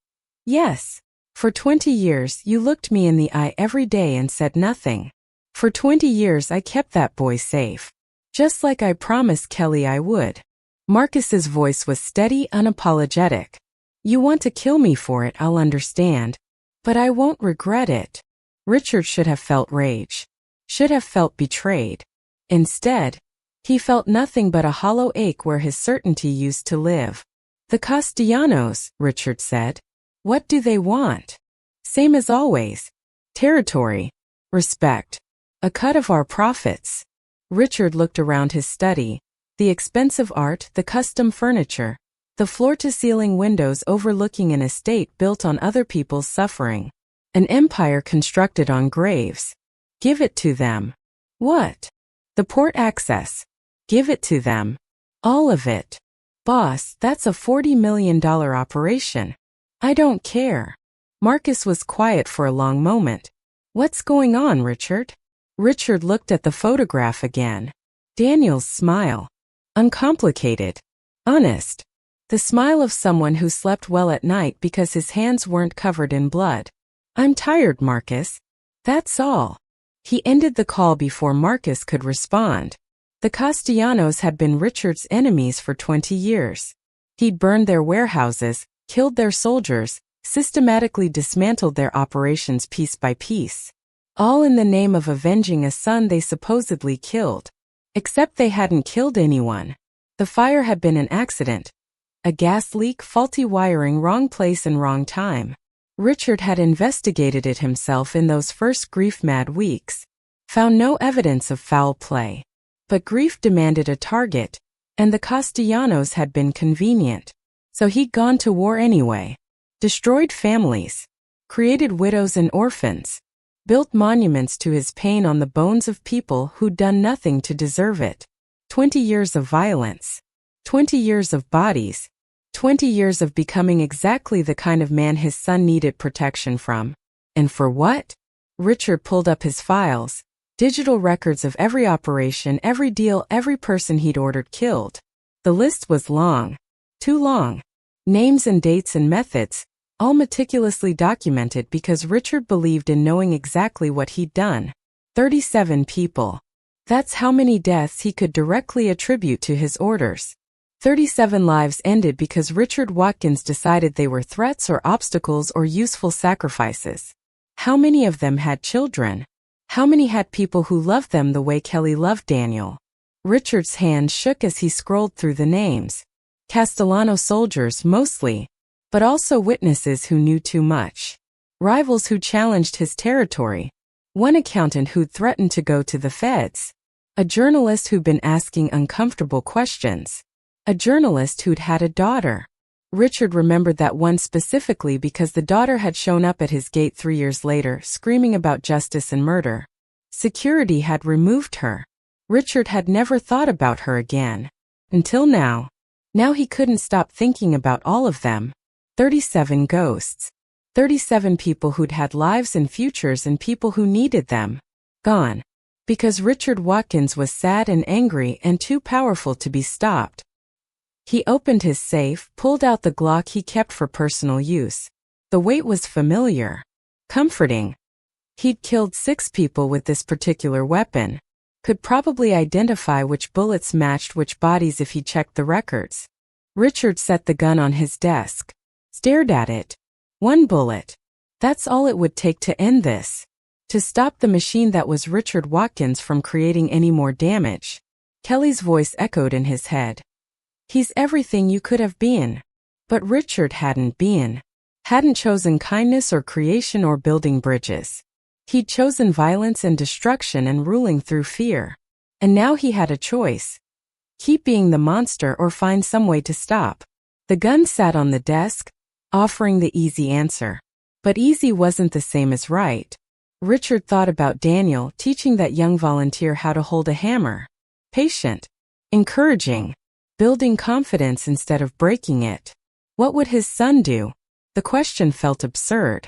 yes. For 20 years you looked me in the eye every day and said nothing. For 20 years I kept that boy safe. Just like I promised Kelly I would. Marcus's voice was steady, unapologetic. You want to kill me for it, I'll understand. But I won't regret it. Richard should have felt rage. Should have felt betrayed. Instead, he felt nothing but a hollow ache where his certainty used to live. The Castellanos, Richard said. What do they want? Same as always. Territory. Respect. A cut of our profits. Richard looked around his study. The expensive art, the custom furniture. The floor-to-ceiling windows overlooking an estate built on other people's suffering. An empire constructed on graves. Give it to them. What? The port access. Give it to them. All of it. Boss, that's a $40 million operation. I don't care. Marcus was quiet for a long moment. What's going on, Richard? Richard looked at the photograph again. Daniel's smile. Uncomplicated. Honest. The smile of someone who slept well at night because his hands weren't covered in blood. "I'm tired, Marcus. That's all." He ended the call before Marcus could respond. The Castellanos had been Richard's enemies for 20 years. He'd burned their warehouses, killed their soldiers, systematically dismantled their operations piece by piece. All in the name of avenging a son they supposedly killed. Except they hadn't killed anyone. The fire had been an accident. A gas leak, faulty wiring, wrong place and wrong time. Richard had investigated it himself in those first grief-mad weeks. Found no evidence of foul play. But grief demanded a target, and the Castellanos had been convenient. So he'd gone to war anyway. Destroyed families. Created widows and orphans. Built monuments to his pain on the bones of people who'd done nothing to deserve it. 20 years of violence. 20 years of bodies. 20 years of becoming exactly the kind of man his son needed protection from. And for what? Richard pulled up his files. Digital records of every operation, every deal, every person he'd ordered killed. The list was long. Too long. Names and dates and methods, all meticulously documented because Richard believed in knowing exactly what he'd done. 37 people. That's how many deaths he could directly attribute to his orders. 37 lives ended because Richard Watkins decided they were threats or obstacles or useful sacrifices. How many of them had children? How many had people who loved them the way Kelly loved Daniel? Richard's hand shook as he scrolled through the names. Castellano soldiers, mostly, but also witnesses who knew too much. Rivals who challenged his territory. One accountant who'd threatened to go to the feds. A journalist who'd been asking uncomfortable questions. A journalist who'd had a daughter. Richard remembered that one specifically because the daughter had shown up at his gate 3 years later, screaming about justice and murder. Security had removed her. Richard had never thought about her again. Until now. Now he couldn't stop thinking about all of them. 37 ghosts. 37 people who'd had lives and futures and people who needed them. Gone. Because Richard Watkins was sad and angry and too powerful to be stopped. He opened his safe, pulled out the Glock he kept for personal use. The weight was familiar. Comforting. He'd killed 6 people with this particular weapon. Could probably identify which bullets matched which bodies if he checked the records. Richard set the gun on his desk. Stared at it. 1 bullet. That's all it would take to end this. To stop the machine that was Richard Watkins from creating any more damage. Kelly's voice echoed in his head. He's everything you could have been. But Richard hadn't been. Hadn't chosen kindness or creation or building bridges. He'd chosen violence and destruction and ruling through fear. And now he had a choice. Keep being the monster or find some way to stop. The gun sat on the desk, offering the easy answer. But easy wasn't the same as right. Richard thought about Daniel teaching that young volunteer how to hold a hammer. Patient. Encouraging. Building confidence instead of breaking it. What would his son do? The question felt absurd.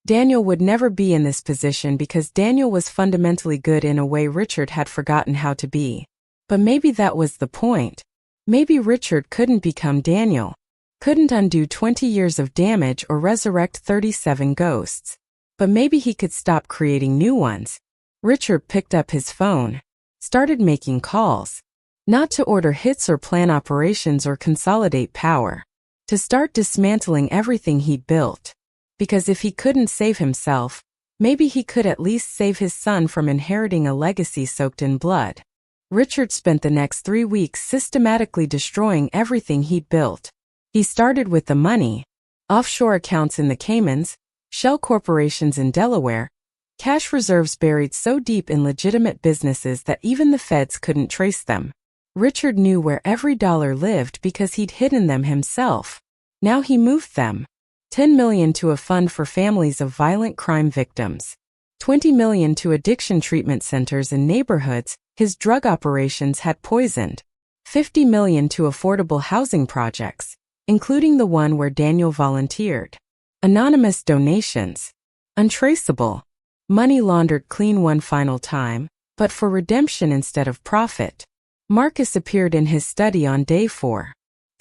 Daniel would never be in this position because Daniel was fundamentally good in a way Richard had forgotten how to be. But maybe that was the point. Maybe Richard couldn't become Daniel. Couldn't undo 20 years of damage or resurrect 37 ghosts. But maybe he could stop creating new ones. Richard picked up his phone. Started making calls. Not to order hits or plan operations or consolidate power. To start dismantling everything he'd built. Because if he couldn't save himself, maybe he could at least save his son from inheriting a legacy soaked in blood. Richard spent the next 3 weeks systematically destroying everything he'd built. He started with the money. Offshore accounts in the Caymans, shell corporations in Delaware, cash reserves buried so deep in legitimate businesses that even the feds couldn't trace them. Richard knew where every dollar lived because he'd hidden them himself. Now he moved them. $10 million to a fund for families of violent crime victims. $20 million to addiction treatment centers in neighborhoods his drug operations had poisoned. $50 million to affordable housing projects, including the one where Daniel volunteered. Anonymous donations. Untraceable. Money laundered clean one final time, but for redemption instead of profit. Marcus appeared in his study on day 4.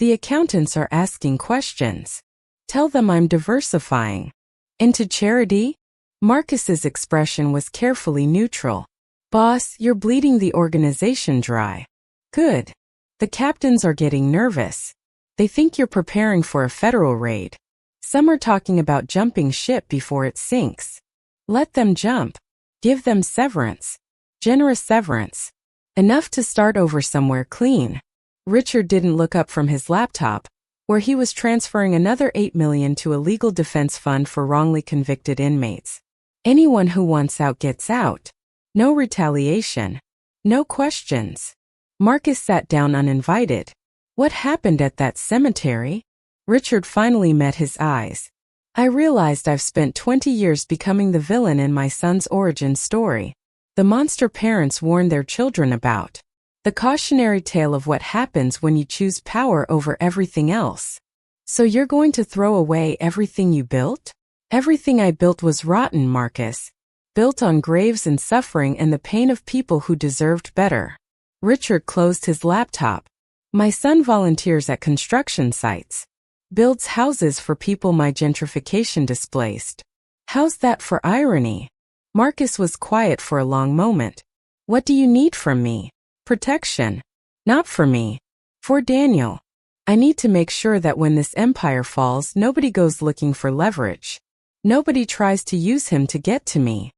The accountants are asking questions. Tell them I'm diversifying. Into charity? Marcus's expression was carefully neutral. Boss, you're bleeding the organization dry. Good. The captains are getting nervous. They think you're preparing for a federal raid. Some are talking about jumping ship before it sinks. Let them jump. Give them severance. Generous severance. Enough to start over somewhere clean. Richard didn't look up from his laptop, where he was transferring another $8 million to a legal defense fund for wrongly convicted inmates. Anyone who wants out gets out. No retaliation. No questions. Marcus sat down uninvited. What happened at that cemetery? Richard finally met his eyes. I realized I've spent 20 years becoming the villain in my son's origin story. The monster parents warn their children about. The cautionary tale of what happens when you choose power over everything else. So you're going to throw away everything you built? Everything I built was rotten, Marcus. Built on graves and suffering and the pain of people who deserved better. Richard closed his laptop. My son volunteers at construction sites. Builds houses for people my gentrification displaced. How's that for irony? Marcus was quiet for a long moment. What do you need from me? Protection. Not for me. For Daniel. I need to make sure that when this empire falls, nobody goes looking for leverage. Nobody tries to use him to get to me.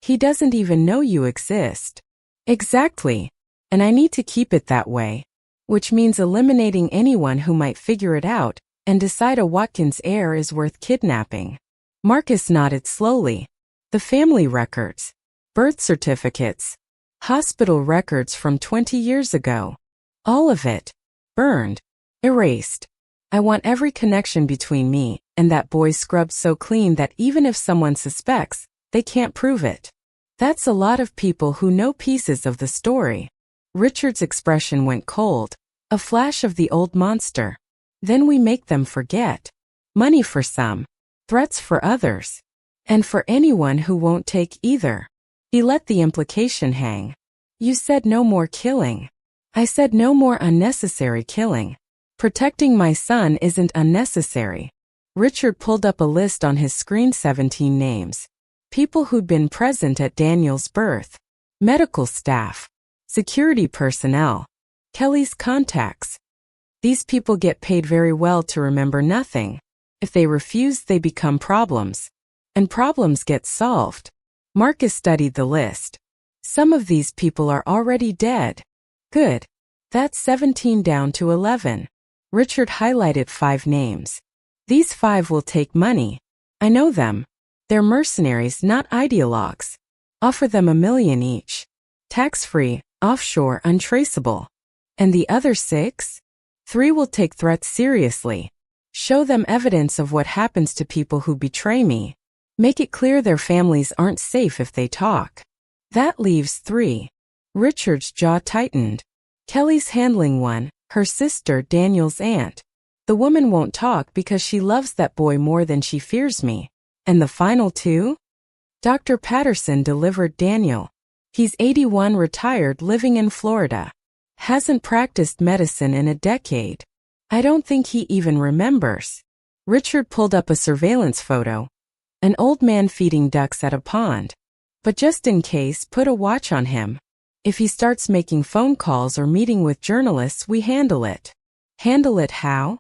He doesn't even know you exist. Exactly. And I need to keep it that way. Which means eliminating anyone who might figure it out and decide a Watkins heir is worth kidnapping. Marcus nodded slowly. The family records. Birth certificates. Hospital records from 20 years ago. All of it. Burned. Erased. I want every connection between me and that boy scrubbed so clean that even if someone suspects, they can't prove it. That's a lot of people who know pieces of the story. Richard's expression went cold. A flash of the old monster. Then we make them forget. Money for some. Threats for others. And for anyone who won't take either. He let the implication hang. You said no more killing. I said no more unnecessary killing. Protecting my son isn't unnecessary. Richard pulled up a list on his screen. 17 names. People who'd been present at Daniel's birth. Medical staff. Security personnel. Kelly's contacts. These people get paid very well to remember nothing. If they refuse, they become problems. And problems get solved. Marcus studied the list. Some of these people are already dead. Good. That's 17 down to 11. Richard highlighted 5 names. These 5 will take money. I know them. They're mercenaries, not ideologues. Offer them $1 million each. Tax-free, offshore, untraceable. And the other 6? 3 will take threats seriously. Show them evidence of what happens to people who betray me. Make it clear their families aren't safe if they talk. That leaves 3. Richard's jaw tightened. Kelly's handling 1, her sister, Daniel's aunt. The woman won't talk because she loves that boy more than she fears me. And the final 2? Dr. Patterson delivered Daniel. He's 81, retired, living in Florida. Hasn't practiced medicine in a decade. I don't think he even remembers. Richard pulled up a surveillance photo. An old man feeding ducks at a pond. But just in case, put a watch on him. If he starts making phone calls or meeting with journalists, we handle it. Handle it how?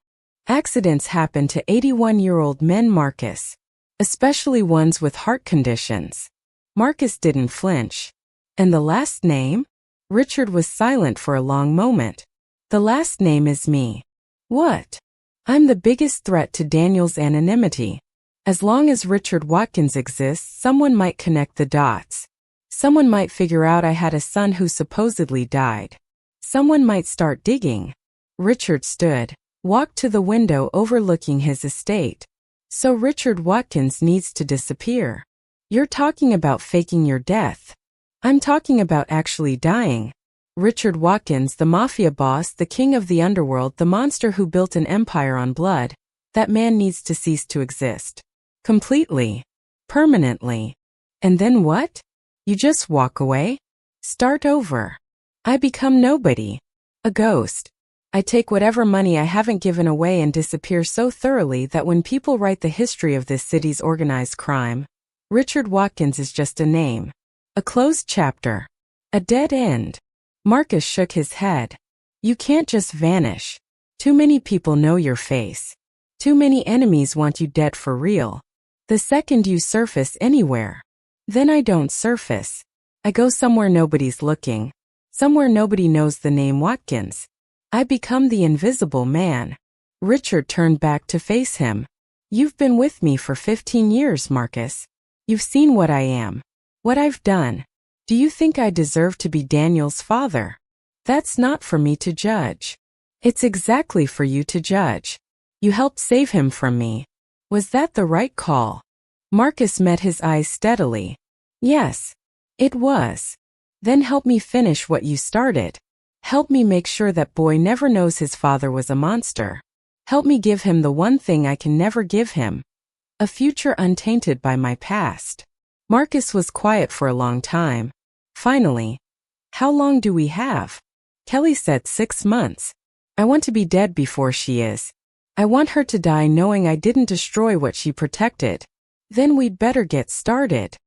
Accidents happen to 81-year-old men, Marcus. Especially ones with heart conditions. Marcus didn't flinch. And the last name? Richard was silent for a long moment. The last name is me. What? I'm the biggest threat to Daniel's anonymity. As long as Richard Watkins exists, someone might connect the dots. Someone might figure out I had a son who supposedly died. Someone might start digging. Richard stood, walked to the window overlooking his estate. So Richard Watkins needs to disappear. You're talking about faking your death. I'm talking about actually dying. Richard Watkins, the Mafia boss, the king of the underworld, the monster who built an empire on blood, that man needs to cease to exist. Completely. Permanently. And then what? You just walk away? Start over. I become nobody. A ghost. I take whatever money I haven't given away and disappear so thoroughly that when people write the history of this city's organized crime, Richard Watkins is just a name. A closed chapter. A dead end. Marcus shook his head. You can't just vanish. Too many people know your face. Too many enemies want you dead for real. The second you surface anywhere, then I don't surface. I go somewhere nobody's looking. Somewhere nobody knows the name Watkins. I become the invisible man. Richard turned back to face him. You've been with me for 15 years, Marcus. You've seen what I am. What I've done. Do you think I deserve to be Daniel's father? That's not for me to judge. It's exactly for you to judge. You helped save him from me. Was that the right call? Marcus met his eyes steadily. Yes, it was. Then help me finish what you started. Help me make sure that boy never knows his father was a monster. Help me give him the one thing I can never give him. A future untainted by my past. Marcus was quiet for a long time. Finally, how long do we have? Kelly said 6 months. I want to be dead before she is. I want her to die knowing I didn't destroy what she protected. Then we'd better get started.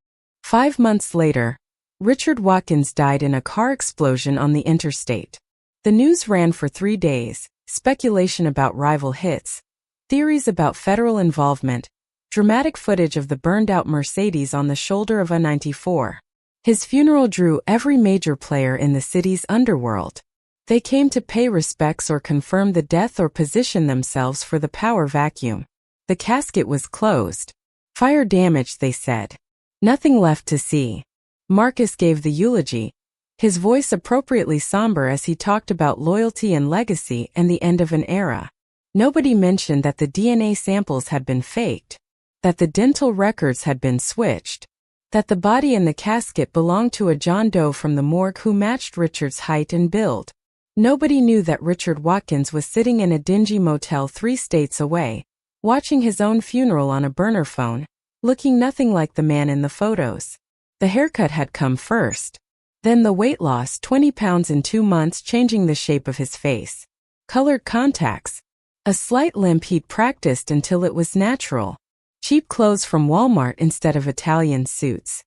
5 months later, Richard Watkins died in a car explosion on the interstate. The news ran for 3 days, speculation about rival hits, theories about federal involvement, dramatic footage of the burned-out Mercedes on the shoulder of a 94. His funeral drew every major player in the city's underworld. They came to pay respects or confirm the death or position themselves for the power vacuum. The casket was closed. Fire damage, they said. Nothing left to see. Marcus gave the eulogy, his voice appropriately somber as he talked about loyalty and legacy and the end of an era. Nobody mentioned that the DNA samples had been faked, that the dental records had been switched, that the body in the casket belonged to a John Doe from the morgue who matched Richard's height and build. Nobody knew that Richard Watkins was sitting in a dingy motel 3 states away, watching his own funeral on a burner phone, looking nothing like the man in the photos. The haircut had come first. Then the weight loss, 20 pounds in 2 months, changing the shape of his face. Colored contacts. A slight limp he'd practiced until it was natural. Cheap clothes from Walmart instead of Italian suits.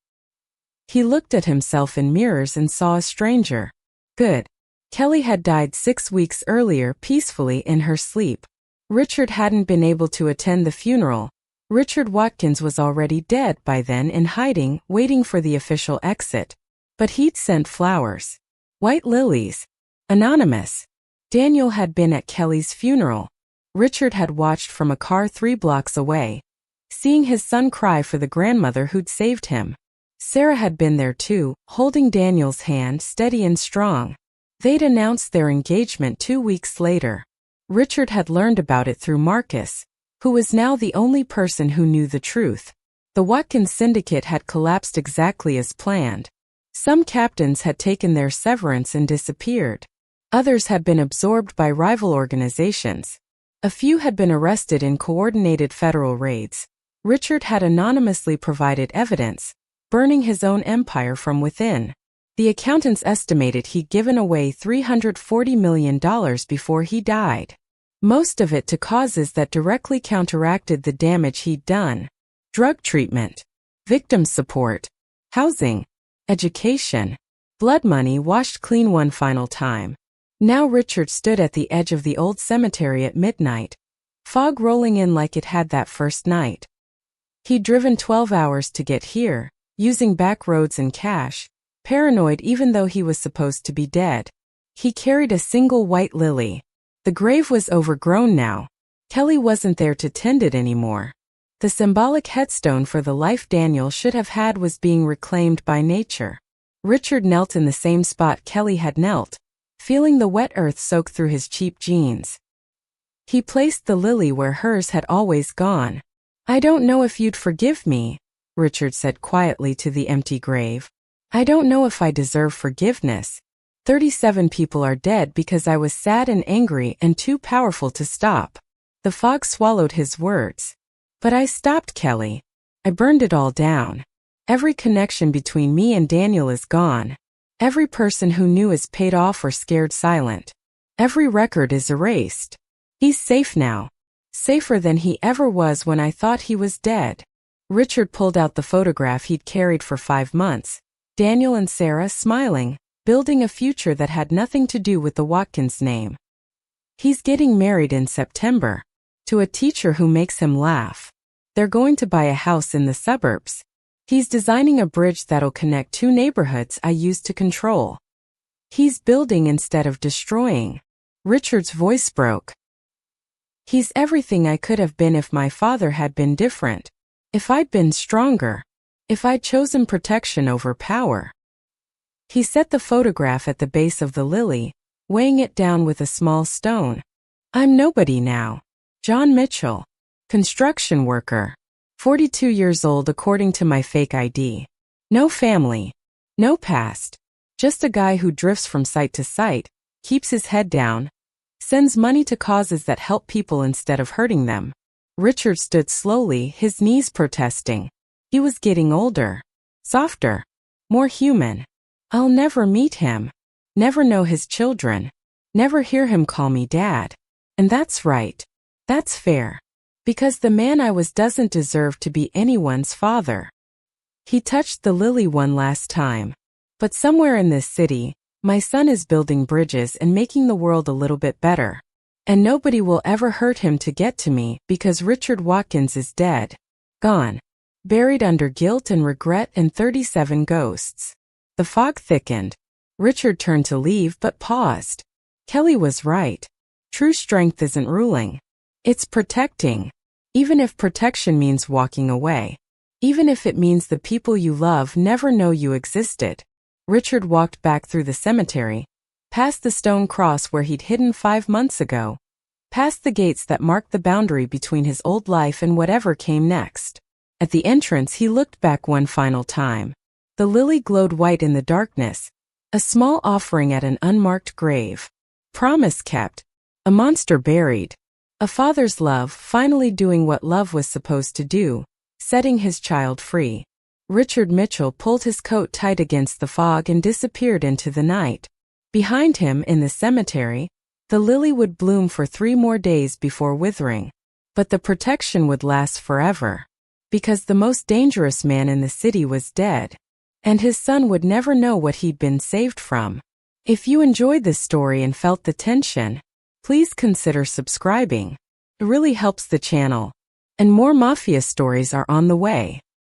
He looked at himself in mirrors and saw a stranger. Good. Kelly had died 6 weeks earlier peacefully in her sleep. Richard hadn't been able to attend the funeral. Richard Watkins was already dead by then, in hiding, waiting for the official exit. But he'd sent flowers. White lilies. Anonymous. Daniel had been at Kelly's funeral. Richard had watched from a car 3 blocks away, seeing his son cry for the grandmother who'd saved him. Sarah had been there too, holding Daniel's hand steady and strong. They'd announced their engagement 2 weeks later. Richard had learned about it through Marcus, who was now the only person who knew the truth. The Watkins syndicate had collapsed exactly as planned. Some captains had taken their severance and disappeared. Others had been absorbed by rival organizations. A few had been arrested in coordinated federal raids. Richard had anonymously provided evidence, burning his own empire from within. The accountants estimated he'd given away $340 million before he died. Most of it to causes that directly counteracted the damage he'd done. Drug treatment, victim support, housing, education. Blood money washed clean one final time. Now Richard stood at the edge of the old cemetery at midnight, fog rolling in like it had that first night. He'd driven 12 hours to get here, using back roads and cash, paranoid even though he was supposed to be dead. He carried a single white lily. The grave was overgrown now. Kelly wasn't there to tend it anymore. The symbolic headstone for the life Daniel should have had was being reclaimed by nature. Richard knelt in the same spot Kelly had knelt, feeling the wet earth soak through his cheap jeans. He placed the lily where hers had always gone. I don't know if you'd forgive me, Richard said quietly to the empty grave. I don't know if I deserve forgiveness. 37 people are dead because I was sad and angry and too powerful to stop. The fog swallowed his words. But I stopped, Kelly. I burned it all down. Every connection between me and Daniel is gone. Every person who knew is paid off or scared silent. Every record is erased. He's safe now. Safer than he ever was when I thought he was dead. Richard pulled out the photograph he'd carried for 5 months. Daniel and Sarah smiling, building a future that had nothing to do with the Watkins name. He's getting married in September. To a teacher who makes him laugh. They're going to buy a house in the suburbs. He's designing a bridge that'll connect 2 neighborhoods I used to control. He's building instead of destroying. Richard's voice broke. He's everything I could have been if my father had been different. If I'd been stronger. If I'd chosen protection over power. He set the photograph at the base of the lily, weighing it down with a small stone. I'm nobody now. John Mitchell. Construction worker. 42 years old according to my fake ID. No family. No past. Just a guy who drifts from site to site, keeps his head down, sends money to causes that help people instead of hurting them. Richard stood slowly, his knees protesting. He was getting older. Softer. More human. I'll never meet him. Never know his children. Never hear him call me dad. And that's right. That's fair. Because the man I was doesn't deserve to be anyone's father. He touched the lily one last time. But somewhere in this city, my son is building bridges and making the world a little bit better. And nobody will ever hurt him to get to me because Richard Watkins is dead. Gone. Buried under guilt and regret and 37 ghosts. The fog thickened. Richard turned to leave but paused. Kelly was right. True strength isn't ruling. It's protecting. Even if protection means walking away. Even if it means the people you love never know you existed. Richard walked back through the cemetery, past the stone cross where he'd hidden 5 months ago, past the gates that marked the boundary between his old life and whatever came next. At the entrance he looked back one final time. The lily glowed white in the darkness, a small offering at an unmarked grave. Promise kept. A monster buried. A father's love finally doing what love was supposed to do, setting his child free. Richard Mitchell pulled his coat tight against the fog and disappeared into the night. Behind him, in the cemetery, the lily would bloom for 3 more days before withering. But the protection would last forever. Because the most dangerous man in the city was dead. And his son would never know what he'd been saved from. If you enjoyed this story and felt the tension, please consider subscribing. It really helps the channel. And more Mafia stories are on the way.